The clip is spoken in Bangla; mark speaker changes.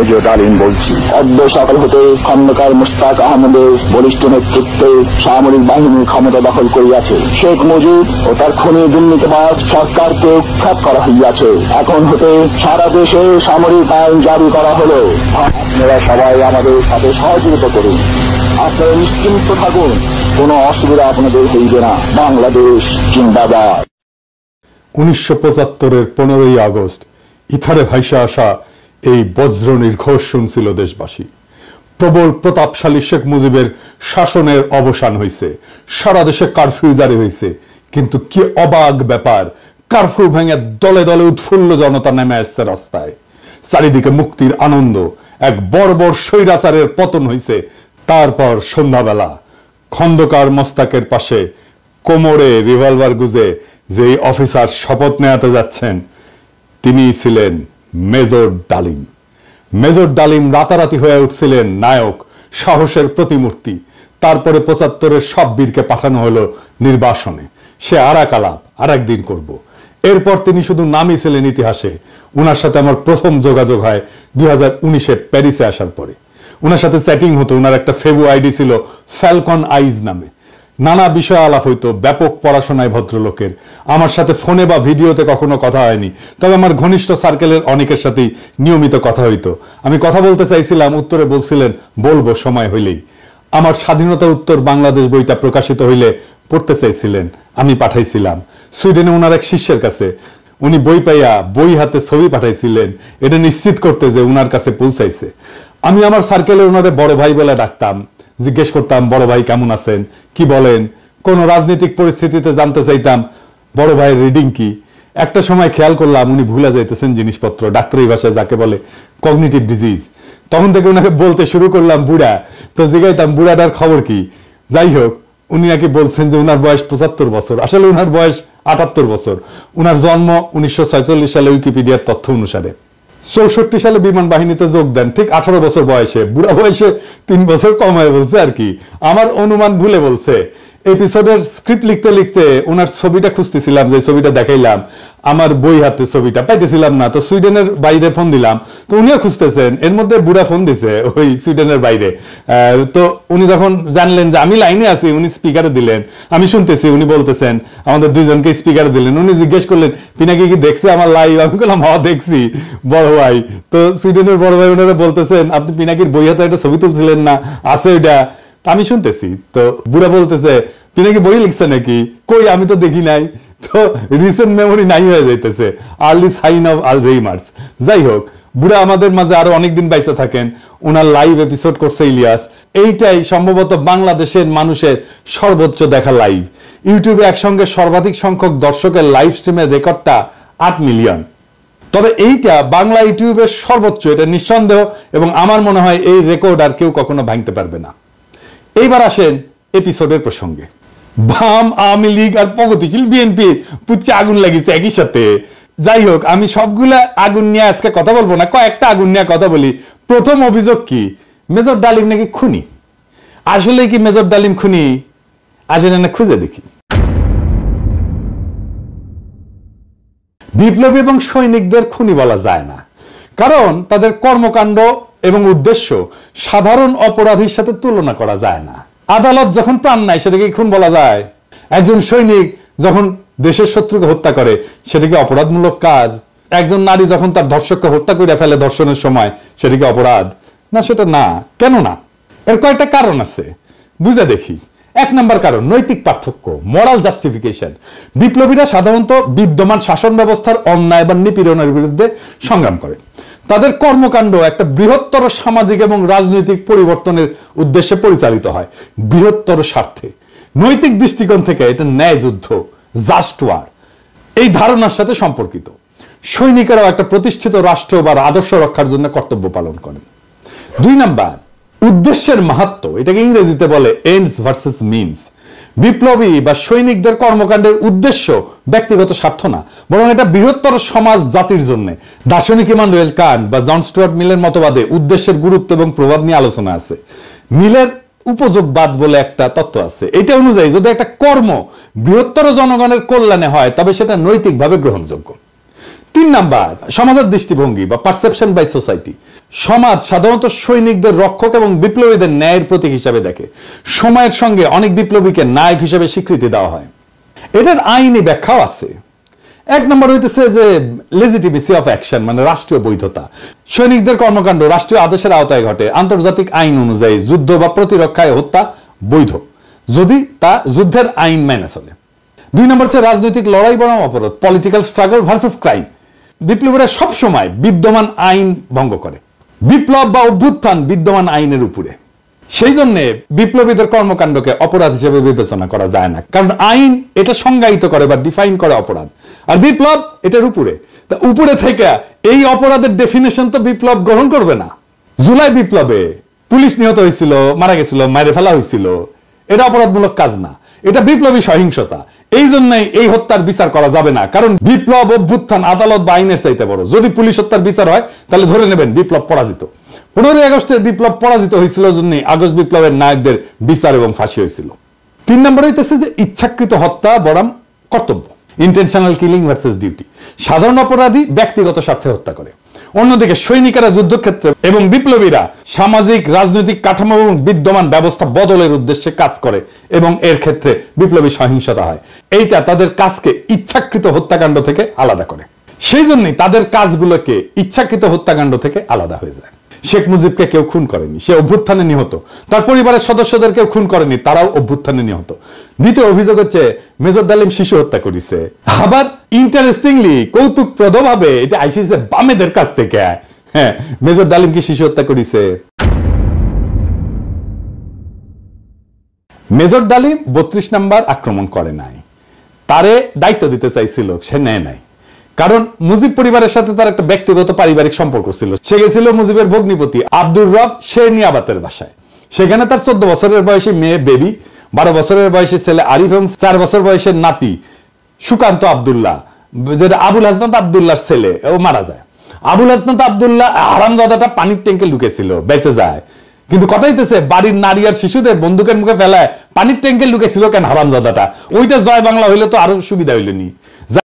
Speaker 1: মেজর ডালিম বলছি। অদ্য সকাল হতে খন্দকার মুশতাক আহমদের বলিষ্ঠ নেতৃত্বে সামরিক বাহিনীর ক্ষমতা দখল করিয়াছে। শেখ মুজিব ও তার খুনি দুর্নীতিবাজ সরকারকে উৎখাত করা হইয়াছে। এখন হতে সারা দেশে সামরিক আইন জারি করা হলো। আপনারা সবাই আমাদের সাথে সহযোগিতা করুন। আপনারা নিশ্চিন্ত থাকুন, কোনো অসুবিধা আপনাদের হইবে না। বাংলাদেশ জিন্দাবাদ।
Speaker 2: 1975-এর 15ই আগস্ট ইথারে ভাইসা আসা এই বজ্র নির্ঘোষ শুনছিল দেশবাসী। প্রবল প্রতাপশালী শেখ মুজিবের শাসনের অবসান হয়েছে, সারা দেশে কারফিউ জারি হয়েছে। কিন্তু কি অবাক ব্যাপার, কারফিউ ভেঙে দলে দলে উৎফুল্ল জনতা নেমে আসছে রাস্তায়। চারিদিকে মুক্তির আনন্দ, এক বর্বর স্বৈরাচারের পতন হয়েছে। তারপর সন্ধ্যাবেলা খন্দকার মোস্তাকের পাশে কোমরে রিভলভার গুজে যে অফিসার শপথ নেওয়াতে যাচ্ছেন তিনি ছিলেন মেজর ডালিম। মেজর ডালিম রাতারাতি হয়ে উঠছিলেন নায়ক, সাহসের প্রতিমূর্তি। তারপরে 75-এর সব বীরকে পাঠানো হলো নির্বাসনে। সে আর এক আলাপ আর একদিন করব। এরপর তিনি শুধু নামই ছিলেন ইতিহাসে। উনার সাথে আমার প্রথম যোগাযোগ হয় 2019-এ প্যারিসে আসার পরে। উনার সাথে চ্যাটিং হতো। উনার একটা ফেবু আইডি ছিল ফ্যালকন আইজ নামে। নানা বিষয় আলাপ হইতো, ব্যাপক পড়াশোনায় ভদ্রলোকের। আমার সাথে ফোনে বা ভিডিওতে কখনো কথা হয়নি, তবে আমার ঘনিষ্ঠ সার্কেলের অনেকের সাথেই নিয়মিত কথা হইতো। আমি কথা বলতে চাইছিলাম, উত্তরে বলছিলেন বলবো সময় হইলেই। আমার স্বাধীনতা উত্তর বাংলাদেশ বইটা প্রকাশিত হইলে পড়তে চাইছিলেন, আমি পাঠাইছিলাম সুইডেনে উনার এক শিষ্যের কাছে। উনি বই পাইয়া বই হাতে ছবি পাঠাইছিলেন, এটা নিশ্চিত করতে যে উনার কাছে পৌঁছাইছে। আমি আমার সার্কেলে ওনাদের বড় ভাই বলে ডাকতাম। জিজ্ঞেস করতাম, বড় ভাই কেমন আছেন, কি বলেন। কোন রাজনৈতিক পরিস্থিতিতে জানতে চাইতাম বড় ভাইয়ের রিডিং কি। একটা সময় খেয়াল করলাম উনি ভুলে যাইতেছেন জিনিসপত্র, ডাক্তারি ভাষায় যাকে বলে কগনিটিভ ডিজিজ। তখন থেকে ওনাকে বলতে শুরু করলাম বুড়া। তো জিজ্ঞাইতাম বুড়াটার খবর কি। যাই হোক, উনি নাকি বলছেন যে উনার বয়স 75 বছর, আসলে উনার বয়স 78 বছর। উনার জন্ম 1946 সালে উইকিপিডিয়ার তথ্য অনুসারে। 64 সালে বিমান বাহিনীতে যোগ দেন, ঠিক 18 বছর বয়সে। বুড়া বয়সে 3 বছর কম হয়ে বলছে আর কি, আমার অনুমান ভুলে বলছে। এপিসোডের স্ক্রিপ্ট লিখতে লিখতে ওনার ছবিটা খুঁজতেছিলাম, যে ছবিটা দেখাইলাম আমার বই হাতে, ছবিটা পাইতেছিলাম না। তো সুইডেনের বাইরে ফোন দিলাম, তো উনিও খুঁজতেছেন। এর মধ্যে বুড়া ফোন দিছে ওই সুইডেনের বাইরে। তো উনি যখন জানলেন যে আমি লাইনে আছি, উনি স্পিকারে দিলেন, আমি শুনতেছি। উনি বলতেছেন, আমাদের দুইজনকে স্পিকারে দিলেন। উনি জিজ্ঞেস করলেন পিনাকি কি দেখছে আমার লাইভ। আমি বললাম হ্যাঁ দেখছি বড় ভাই। তো সুইডেনের বড় ভাই ওনারা বলতেছেন আপনি পিনাকির বই হাতে একটা ছবি তুলছিলেন না, আছে ওইটা। আমি শুনতেছি। তো বুড়া বলতেছে পিনাকি বই লিখছে নাকি, কই আমি তো দেখি নাই। তো রিসেন্ট মেমোরি নাই হয়ে যাইতেছে, আর্লি সাইন অফ আলঝেইমার্স। যাই হোক, বুড়া আমাদের মাঝে আরো অনেকদিন বাইচা থাকেন। ওনার লাইভ এপিসোড করছে ইলিয়াস। এইটাই সম্ভবত বাংলাদেশের মানুষের সর্বোচ্চ দেখা লাইভ। ইউটিউবে একসঙ্গে সর্বাধিক সংখ্যক দর্শকের লাইভ স্ট্রিমের রেকর্ডটা 8 মিলিয়ন। তবে এইটা বাংলা ইউটিউবের সর্বোচ্চ, এটা নিঃসন্দেহ। এবং আমার মনে হয় এই রেকর্ড আর কেউ কখনো ভাঙতে পারবে না। এইবার আসেন এপিসোডের প্রসঙ্গে। বাম, আওয়ামী লীগ আর প্রগতিশীল বিএনপি পুচ্ছে আগুন লাগিয়েছে একই সাথে। যাই হোক, আমি সবগুলা আগুন নিয়ে আজকে কথা বলবো না, কয়েকটা আগুন নিয়ে কথা বলি। প্রথম অভিযোগ কি, মেজর ডালিম নাকি খুনি। আসলে কি মেজর ডালিম খুনি? আসলে না খুঁজে দেখি। বিপ্লবী এবং সৈনিকদের খুনি বলা যায় না, কারণ তাদের কর্মকাণ্ড এবং উদ্দেশ্য সাধারণ অপরাধীর সাথে তুলনা করা যায় না। আদালত যখন প্রাণ নাই সেটাকে খুন বলা যায়? একজন সৈনিক যখন দেশের শত্রুকে হত্যা করে সেটা কি অপরাধমূলক কাজ? একজন নারী যখন তার ধর্ষককে হত্যা করে ফেলে ধর্ষণের সময়, সেটা কি অপরাধ? না, সেটা না। কেন না? এর কয়েকটা কারণ আছে, বুঝে দেখি। 1 নম্বর কারণ, নৈতিক পার্থক্য, মোরাল জাস্টিফিকেশন। বিপ্লবীরা সাধারণত বিদ্যমান শাসন ব্যবস্থার অন্যায় বা নিপীড়নের বিরুদ্ধে সংগ্রাম করে। তাদের কর্মকাণ্ড একটা বৃহত্তর সামাজিক এবং রাজনৈতিক পরিবর্তনের উদ্দেশ্যে পরিচালিত হয়, বৃহত্তর স্বার্থে। নৈতিক দৃষ্টিকোণ থেকে এটা ন্যায় যুদ্ধ, জাস্ট ওয়ার, এই ধারণার সাথে সম্পর্কিত। সৈনিকেরাও একটা প্রতিষ্ঠিত রাষ্ট্র বা আদর্শ রক্ষার জন্য কর্তব্য পালন করেন। 2 নাম্বার, উদ্দেশ্যের মাহাত্ম্য, এটাকে ইংরেজিতে বলে এন্ডস ভার্সেস মিনস। বিপ্লবী বা সৈনিকদের কর্মকাণ্ডের উদ্দেশ্য ব্যক্তিগত স্বার্থ না, বরং এটা বৃহত্তর সমাজ জাতির জন্য। দার্শনিক ইমানুয়েল কান্ট বা জন স্টুয়ার্ট মিলের মতবাদে উদ্দেশ্যের গুরুত্ব এবং প্রভাব নিয়ে আলোচনা আছে। মিলের উপযোগবাদ বলে একটা তত্ত্ব আছে। এটা অনুযায়ী যদি একটা কর্ম বৃহত্তর জনগণের কল্যাণে হয় তবে সেটা নৈতিকভাবে গ্রহণযোগ্য। 3 নাম্বার সমাজের দৃষ্টিভঙ্গি বা পারসেপশন বাই সোসাইটি। সমাজ সাধারণত সৈনিকদের রক্ষক এবং বিপ্লবীদের ন্যায়ের প্রতীক হিসাবে দেখে। সময়ের সঙ্গে অনেক বিপ্লবীকে নায়ক হিসেবে স্বীকৃতি দেওয়া হয়। এটার আইনি ব্যাখ্যাও আছে। 1 নম্বর হইতেছে যে লেজিটিমেসি অফ অ্যাকশন, মানে রাষ্ট্রীয় বৈধতা। সৈনিকদের কর্মকাণ্ড রাষ্ট্রীয় আদেশের আওতায় ঘটে। আন্তর্জাতিক আইন অনুযায়ী যুদ্ধ বা প্রতিরক্ষায় হত্যা বৈধ যদি তা যুদ্ধের আইন মেনে চলে। 2 নম্বর হচ্ছে রাজনৈতিক লড়াই বনাম অপরাধ, পলিটিক্যাল স্ট্রাগল ভার্সেস ক্রাইম। বিপ্লবীরা সবসময় বিদ্যমান আইন ভঙ্গ করে। বিপ্লব বা অভ্যুত্থান বিদ্যমান আইনের উপরে, সেই জন্য বিপ্লবীদের কর্মকাণ্ডকে অপরাধ হিসেবে বিবেচনা করা যায় না, কারণ আইন এটা সংজ্ঞায়িত করে বা ডিফাইন করে অপরাধ, আর বিপ্লব এটার উপরে। তা উপরে থেকে এই অপরাধের ডেফিনেশন তো বিপ্লব গ্রহণ করবে না। জুলাই বিপ্লবে পুলিশ নিহত হয়েছিল, মারা গেছিল, মারে ফেলা হয়েছিল, এটা অপরাধমূলক কাজ না, এটা বিপ্লবী সহিংসতা। এই জন্যই এই হত্যার বিচার করা যাবে না, কারণ বিপ্লব অভ্যুত্থান আদালত বা আইনের চাইতে বড়। যদি পুলিশ হত্যার বিচার হয় তাহলে ধরে নেবেন বিপ্লব পরাজিত। 15ই আগস্টের বিপ্লব পরাজিত হয়েছিল জন্যই আগস্ট বিপ্লবের নায়কদের বিচার এবং ফাঁসি হয়েছিল। 3 নম্বর হইতেছে যে ইচ্ছাকৃত হত্যা বনাম কর্তব্য, ইন্টেনশনাল কিলিং ভার্সেস ডিউটি। সাধারণ অপরাধী ব্যক্তিগত স্বার্থে হত্যা করে, অন্যদিকে সৈনিকেরা যুদ্ধক্ষেত্রে এবং বিপ্লবীরা সামাজিক রাজনৈতিক কাঠামো এবং বিদ্যমান ব্যবস্থা বদলের উদ্দেশ্যে কাজ করে এবং এর ক্ষেত্রে বিপ্লবী সহিংসতা হয়। এইটা তাদের কাজকে ইচ্ছাকৃত হত্যাকাণ্ড থেকে আলাদা করে, সেই জন্যই তাদের কাজগুলোকে ইচ্ছাকৃত হত্যাকাণ্ড থেকে আলাদা হয়ে যায়। শেখ মুজিবকে কেউ খুন করেনি, সে অভ্যুত্থানে নিহত। তার পরিবারের সদস্যদের কেউ খুন করেনি, তারাও অভ্যুত্থানে নিহত। দ্বিতীয় অভিযোগ হচ্ছে মেজর ডালিম শিশু হত্যা করেছে। আবার ইন্টারেস্টিংলি কৌতুকপ্রদভাবে এটা আইসিসি বামেদের কাছ থেকে, হ্যাঁ, মেজর ডালিম কি শিশু হত্যা করেছে? মেজর ডালিম 32 নাম্বার আক্রমণ করে নাই, তারে দায়িত্ব দিতে চাইছিল, সে নেয় নাই। কারণ মুজিব পরিবারের সাথে তার একটা ব্যক্তিগত পারিবারিক সম্পর্ক ছিল। সে গেছিল মুজিবের ভগ্নিপতি আব্দুর রব শেরনিয়াবাতের বাসায়। সেখানে তার 14 বছরের বয়সী মেয়ে বেবি, 12 বছরের বয়সী ছেলে আরিফ এবং 4 বছর বয়সের নাতি সুকান্ত আব্দুল্লাহ, যেটা আবুল হাসনাত আব্দুল্লাহর ছেলে, ও মারা যায়। আবুল হাসনাত আব্দুল্লাহ হারামজাদাটা পানির ট্যাঙ্কে লুকেছিল, বেঁচে যায়। কিন্তু কথা হইতেছে বাড়ির নারী আর শিশুদের বন্দুকের মুখে ফেলায় পানির ট্যাঙ্কে লুকেছিল কেন হারামজাদাটা? ওইটা জয় বাংলা হইলে তো আরো সুবিধা হইল নি।